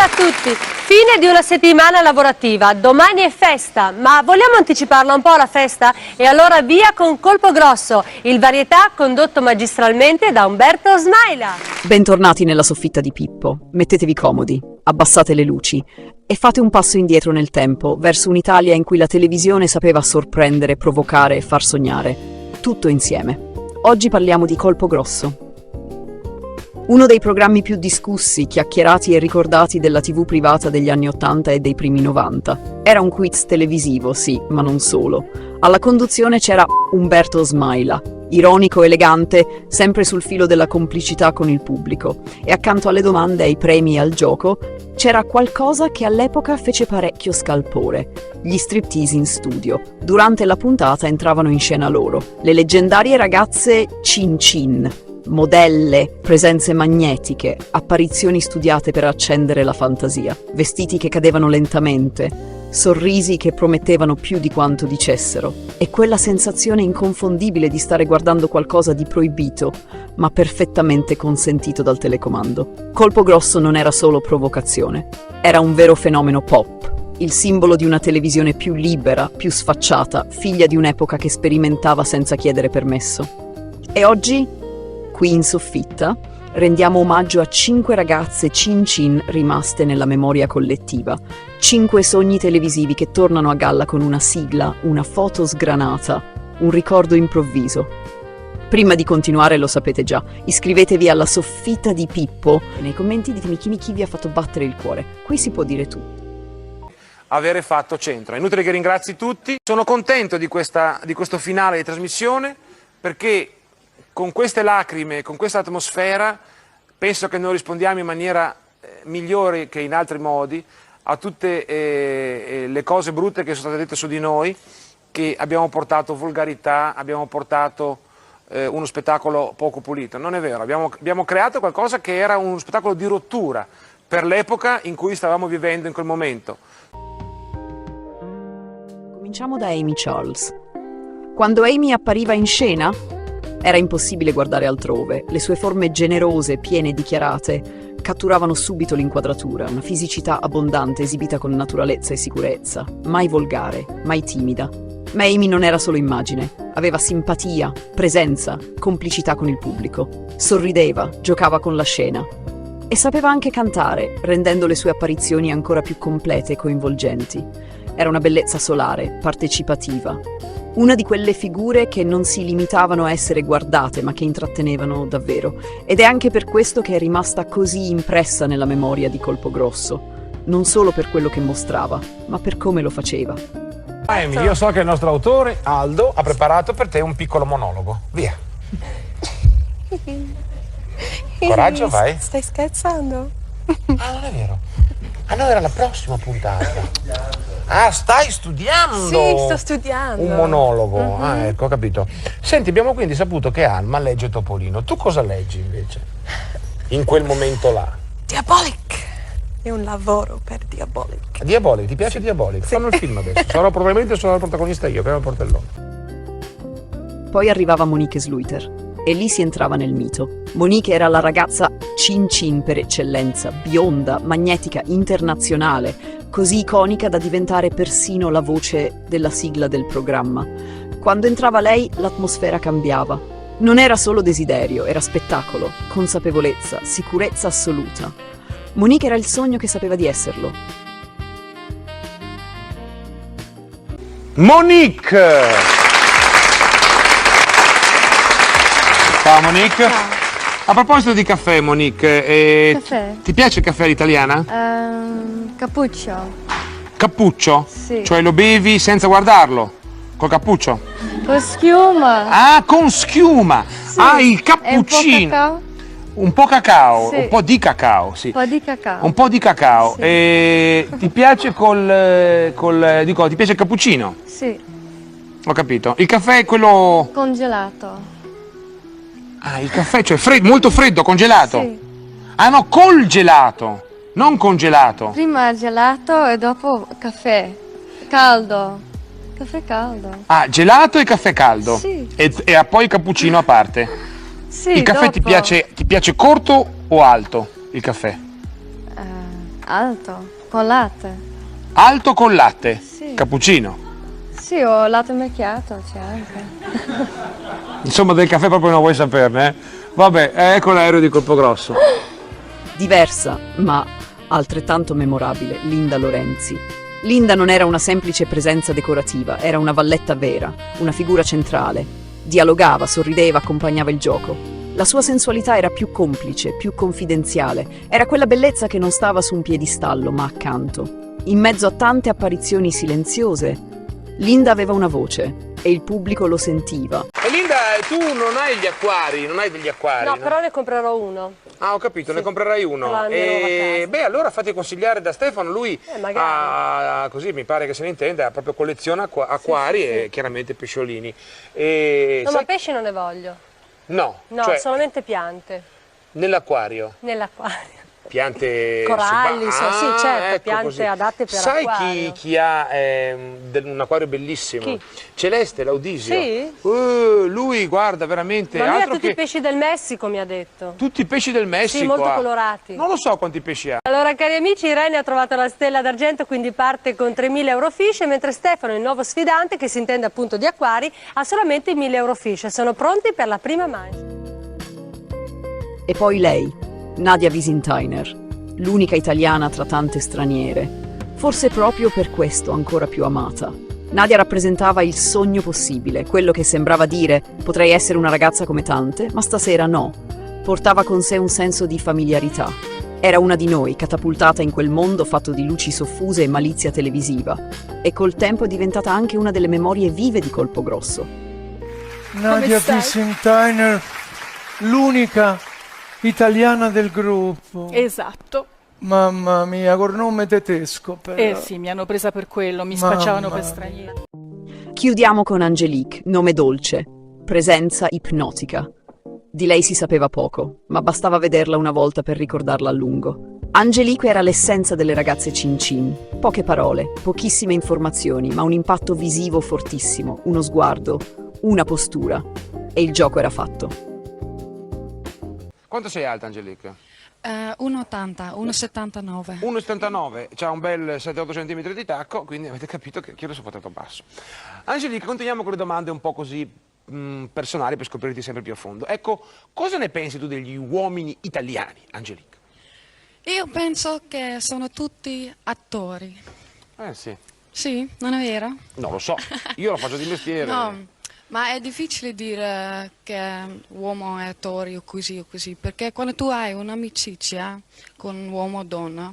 a tutti, fine di una settimana lavorativa, domani è festa, ma vogliamo anticiparla un po' la festa? E allora via con Colpo Grosso, il varietà condotto magistralmente da Umberto Smaila. Bentornati nella soffitta di Pippo, mettetevi comodi, abbassate le luci e fate un passo indietro nel tempo, verso un'Italia in cui la televisione sapeva sorprendere, provocare e far sognare, tutto insieme. Oggi parliamo di Colpo Grosso. Uno dei programmi più discussi, chiacchierati e ricordati della TV privata degli anni '80 e dei primi '90. Era un quiz televisivo, sì, ma non solo. Alla conduzione c'era Umberto Smaila, ironico, elegante, sempre sul filo della complicità con il pubblico. E accanto alle domande, ai premi e al gioco, c'era qualcosa che all'epoca fece parecchio scalpore: gli striptease in studio. Durante la puntata entravano in scena loro, le leggendarie ragazze Cin Cin. Modelle, presenze magnetiche, apparizioni studiate per accendere la fantasia, vestiti che cadevano lentamente, sorrisi che promettevano più di quanto dicessero, e quella sensazione inconfondibile di stare guardando qualcosa di proibito, ma perfettamente consentito dal telecomando. Colpo Grosso non era solo provocazione, era un vero fenomeno pop, il simbolo di una televisione più libera, più sfacciata, figlia di un'epoca che sperimentava senza chiedere permesso. E oggi, qui in soffitta, rendiamo omaggio a 5 ragazze Cin Cin rimaste nella memoria collettiva. 5 sogni televisivi che tornano a galla con una sigla, una foto sgranata, un ricordo improvviso. Prima di continuare, lo sapete già, iscrivetevi alla soffitta di Pippo. Nei commenti ditemi chi vi ha fatto battere il cuore. Qui si può dire tutto. Avere fatto centro. È inutile che ringrazi tutti. Sono contento di questo finale di trasmissione, perché con queste lacrime, con questa atmosfera, penso che noi rispondiamo in maniera migliore che in altri modi a tutte le cose brutte che sono state dette su di noi, che abbiamo portato volgarità, abbiamo portato uno spettacolo poco pulito. Non è vero, abbiamo creato qualcosa che era uno spettacolo di rottura per l'epoca in cui stavamo vivendo in quel momento. Cominciamo da Amy Charles. Quando Amy appariva in scena, era impossibile guardare altrove. Le sue forme generose, piene e dichiarate catturavano subito l'inquadratura, una fisicità abbondante esibita con naturalezza e sicurezza, mai volgare, mai timida. Ma Amy non era solo immagine, aveva simpatia, presenza, complicità con il pubblico. Sorrideva, giocava con la scena e sapeva anche cantare, rendendo le sue apparizioni ancora più complete e coinvolgenti. Era una bellezza solare, partecipativa. Una di quelle figure che non si limitavano a essere guardate, ma che intrattenevano davvero. Ed è anche per questo che è rimasta così impressa nella memoria di Colpo Grosso. Non solo per quello che mostrava, ma per come lo faceva. Amy, io so che il nostro autore, Aldo, ha preparato per te un piccolo monologo. Via. Coraggio, vai. Stai scherzando? Ah, non è vero. Ah, no, era la prossima puntata. Ah, stai studiando? Sì, sto studiando. Un monologo. Ah, ecco, ho capito. Senti, abbiamo quindi saputo che Alma legge Topolino. Tu cosa leggi invece? In quel momento là. Diabolic. È un lavoro per Diabolic. Diabolic, ti piace Diabolic? Sì. Fanno il film adesso. Probabilmente sarò il protagonista io, prima il portellone. Poi arrivava Monique Sluiter e lì si entrava nel mito. Monique era la ragazza Cin Cin per eccellenza, bionda, magnetica, internazionale, così iconica da diventare persino la voce della sigla del programma. Quando entrava lei, l'atmosfera cambiava. Non era solo desiderio, era spettacolo, consapevolezza, sicurezza assoluta. Monique era il sogno che sapeva di esserlo. Monique! Ciao Monique. Ciao. A proposito di caffè, Monique, Caffè? ti piace il caffè all'italiana? Cappuccio. Cappuccio? Sì. Cioè lo bevi senza guardarlo? Col cappuccio? Con schiuma. Ah, con schiuma! Sì. Ah, il E cappuccino! un po' cacao. Un po' cacao, Sì. un po' di cacao, sì. Un po' di cacao. Un po' di cacao. Sì. E ti piace ti piace il cappuccino? Sì. Ho capito. Il caffè è quello... Congelato. Ah, il caffè, cioè molto freddo, congelato? Sì. Ah no, col gelato, non congelato. Prima gelato e dopo caffè. Caldo. Caffè caldo. Ah, gelato e caffè caldo? Sì. E poi il cappuccino a parte? Sì, Il caffè dopo. ti piace corto o alto, il caffè? Alto, con latte. Alto con latte? Sì. Cappuccino? Sì, o latte macchiato c'è anche. Insomma, del caffè proprio non vuoi saperne, eh? Vabbè, ecco l'aereo di Colpogrosso. Diversa, ma altrettanto memorabile, Linda Lorenzi. Linda non era una semplice presenza decorativa, era una valletta vera, una figura centrale. Dialogava, sorrideva, accompagnava il gioco. La sua sensualità era più complice, più confidenziale. Era quella bellezza che non stava su un piedistallo, ma accanto. In mezzo a tante apparizioni silenziose, Linda aveva una voce e il pubblico lo sentiva. E Linda, tu non hai gli acquari, non hai degli acquari? No, però ne comprerò uno. Ah, ho capito, Sì. ne comprerai uno. La mia nuova casa. Beh, allora fatti consigliare da Stefano, lui magari. così mi pare che se ne intenda, proprio colleziona acquari e chiaramente pesciolini. E, No, sai- ma pesci non ne voglio. No, No, cioè solamente piante. nell'acquario. Nell'acquario. Piante Coralli, sì, certo, ecco piante così. adatte per Sai acquario. chi ha un acquario bellissimo? Chi? Celeste Laudisio. Sì? Lui guarda veramente Ma lui ha altro tutti che i pesci del Messico, mi ha detto. tutti i pesci del Messico. Sì, molto ha. colorati. Non lo so quanti pesci ha. Allora, cari amici, Irene ha trovato la stella d'argento, quindi parte con 3.000 euro fish, mentre Stefano, il nuovo sfidante, che si intende appunto di acquari, ha solamente i 1.000 euro fish. Sono pronti per la prima manche. E poi lei, Nadia Wiesentiner, l'unica italiana tra tante straniere, forse proprio per questo ancora più amata. Nadia rappresentava il sogno possibile, quello che sembrava dire potrei essere una ragazza come tante, ma stasera no. Portava con sé un senso di familiarità. Era una di noi, catapultata in quel mondo fatto di luci soffuse e malizia televisiva, e col tempo è diventata anche una delle memorie vive di Colpogrosso. Nadia Wiesentiner, l'unica italiana del gruppo. Esatto. Mamma mia, col nome tedesco però. Eh sì, mi hanno presa per quello, mi spacciavano per straniera. Chiudiamo con Angelique, nome dolce, presenza ipnotica. Di lei si sapeva poco, ma bastava vederla una volta per ricordarla a lungo. Angelique era l'essenza delle ragazze Cin Cin. Poche parole, pochissime informazioni, ma un impatto visivo fortissimo, uno sguardo, una postura. E il gioco era fatto. Quanto sei alta, Angelique? 1,80, 1,79. 1,79, c'ha un bel 7-8 cm di tacco, quindi avete capito che io sono potato basso. Angelique, continuiamo con le domande un po' così personali per scoprirti sempre più a fondo. Ecco, cosa ne pensi tu degli uomini italiani, Angelique? Io penso che sono tutti attori. Sì. Sì, non è vero? Non lo so, io lo faccio di mestiere. No, ma è difficile dire che uomo è attore o così, perché quando tu hai un'amicizia con un uomo o donna,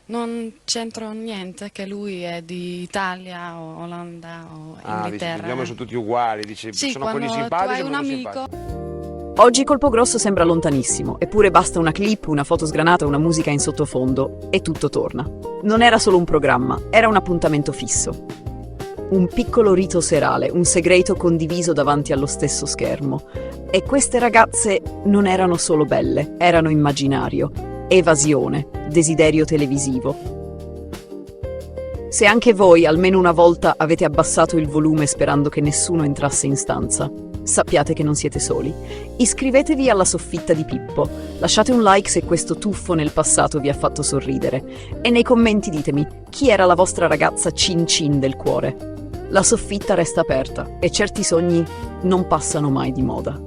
non c'entra niente che lui è di Italia o Olanda o Inghilterra. Dici, gli uomini sono tutti uguali, dici, Sì, sono quelli quando tu simpatici hai e un quelli amico. simpatici. Oggi Colpogrosso sembra lontanissimo, eppure basta una clip, una foto sgranata, una musica in sottofondo e tutto torna. Non era solo un programma, era un appuntamento fisso. Un piccolo rito serale, un segreto condiviso davanti allo stesso schermo. E queste ragazze non erano solo belle, erano immaginario, evasione, desiderio televisivo. Se anche voi almeno una volta avete abbassato il volume sperando che nessuno entrasse in stanza, sappiate che non siete soli. Iscrivetevi alla Soffitta di Pippo, lasciate un like se questo tuffo nel passato vi ha fatto sorridere e nei commenti ditemi chi era la vostra ragazza Cin Cin del cuore. La soffitta resta aperta e certi sogni non passano mai di moda.